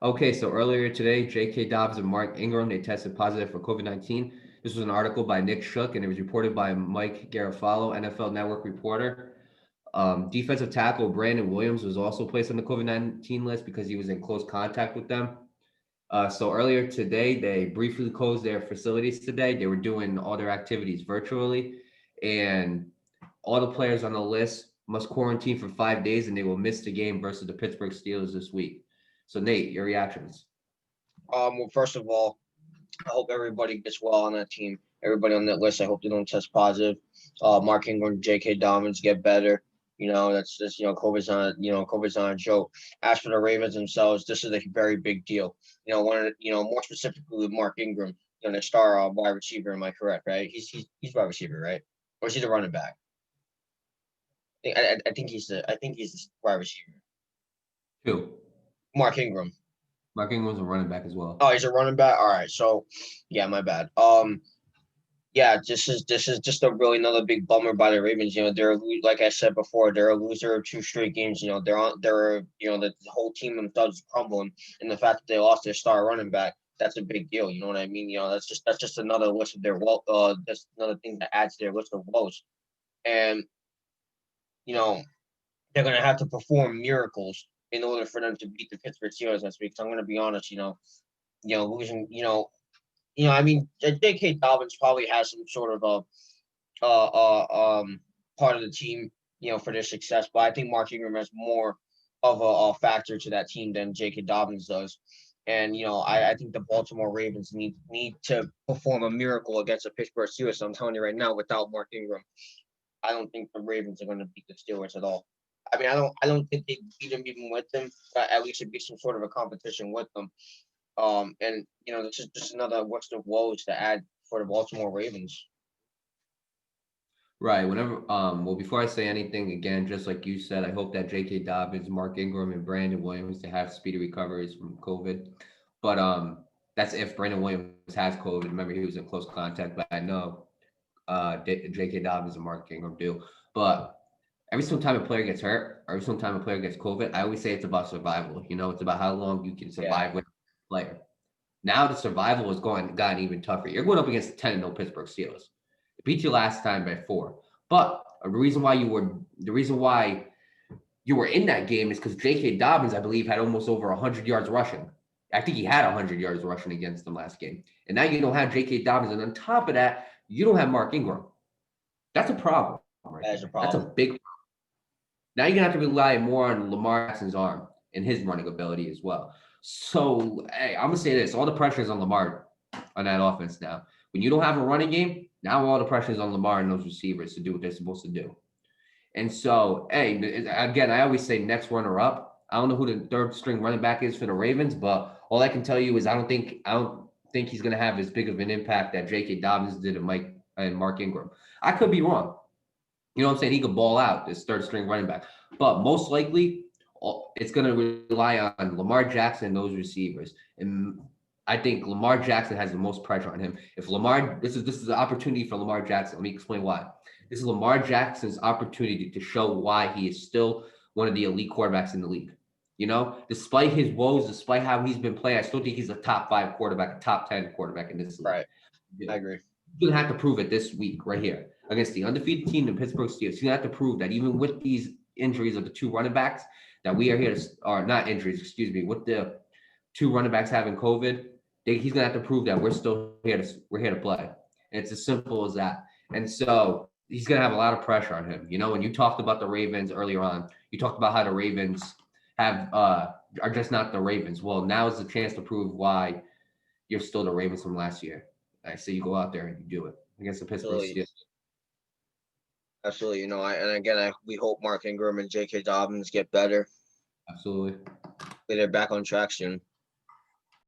Okay, so earlier today, J.K. Dobbins and Mark Ingram, they tested positive for COVID-19. This was an article by Nick Shook, and it was reported by Mike Garafalo, NFL Network reporter. Defensive tackle Brandon Williams was also placed on the COVID-19 list because he was in close contact with them. So earlier today, they briefly closed their facilities today. They were doing all their activities virtually, and all the players on the list must quarantine for 5 days, and they will miss the game versus the Pittsburgh Steelers this week. So Nate, your reactions? Well, first of all, I hope everybody gets well on that team. Everybody on that list, I hope they don't test positive. Mark Ingram, J.K. Dobbins get better. That's just COVID's not a joke. As for the Ravens themselves, this is a very big deal. More specifically with Mark Ingram, their star wide receiver. Am I correct? Right? He's wide receiver, right? Or is he the running back? I think he's the wide receiver. Two. Mark Ingram. Mark Ingram's a running back as well. Oh, he's a running back. All right. So, yeah, my bad. Yeah, this is just a really another big bummer by the Ravens. Like I said before, they're a loser of two straight games. The whole team themselves is crumbling, and the fact that they lost their star running back, that's a big deal. You know what I mean? That's just another list of their that's another thing that adds to their list of woes. And you know, they're gonna have to perform miracles in order for them to beat the Pittsburgh Steelers next week. So I'm gonna be honest, losing, I mean, J.K. Dobbins probably has some sort of part of the team, for their success. But I think Mark Ingram has more of a factor to that team than J.K. Dobbins does. And I think the Baltimore Ravens need to perform a miracle against the Pittsburgh Steelers. So I'm telling you right now, without Mark Ingram, I don't think the Ravens are going to beat the Steelers at all. I mean, I don't think they beat them even with them. But at least it'd be some sort of a competition with them. And this is just another what's the woes to add for the Baltimore Ravens. Right. Well, before I say anything, again, just like you said, I hope that J.K. Dobbins, Mark Ingram, and Brandon Williams to have speedy recoveries from COVID. But that's if Brandon Williams has COVID. Remember, he was in close contact, but I know J.K. Dobbins and Mark Ingram do. But every single time a player gets hurt, or every single time a player gets COVID, I always say it's about survival. It's about how long you can Yeah, survive with a player. Now the survival has gotten even tougher. You're going up against the 10-0 Pittsburgh Steelers. They beat you last time by 4. But the reason why you were in that game is because J.K. Dobbins, I believe, had almost over 100 yards rushing. I think he had 100 yards rushing against them last game. And now you don't have J.K. Dobbins. And on top of that, you don't have Mark Ingram. That's a problem right there. that is a That's a problem. big problem. Now you're going to have to rely more on Lamar Jackson's arm and his running ability as well. So, hey, I'm going to say this. All the pressure is on Lamar on that offense now. When you don't have a running game, now all the pressure is on Lamar and those receivers to do what they're supposed to do. And so, hey, again, I always say next runner up. I don't know who the third string running back is for the Ravens, but all I can tell you is I don't think he's going to have as big of an impact that J.K. Dobbins did and Mark Ingram. I could be wrong. You know what I'm saying? He could ball out this third string running back, but most likely it's going to rely on Lamar Jackson and those receivers. And I think Lamar Jackson has the most pressure on him. If Lamar, this is an opportunity for Lamar Jackson. Let me explain why. This is Lamar Jackson's opportunity to show why he is still one of the elite quarterbacks in the league. Despite his woes, despite how he's been playing, I still think he's a top 5 quarterback, a top 10 quarterback in this league. Right, I agree. He's gonna have to prove it this week right here against the undefeated team, the Pittsburgh Steelers. He's gonna have to prove that even with these injuries of the 2 running backs, that we are here to, or not injuries, excuse me, with the 2 running backs having COVID, he's gonna have to prove that we're here to play. And it's as simple as that. And so he's gonna have a lot of pressure on him. When you talked about the Ravens earlier on, you talked about how the Ravens are just not the Ravens. Well, now is the chance to prove why you're still the Ravens from last year. I say you go out there and you do it against the Pittsburgh Absolutely, Steelers. absolutely. We hope Mark Ingram and J.K. Dobbins get better. Absolutely. They're back on track soon.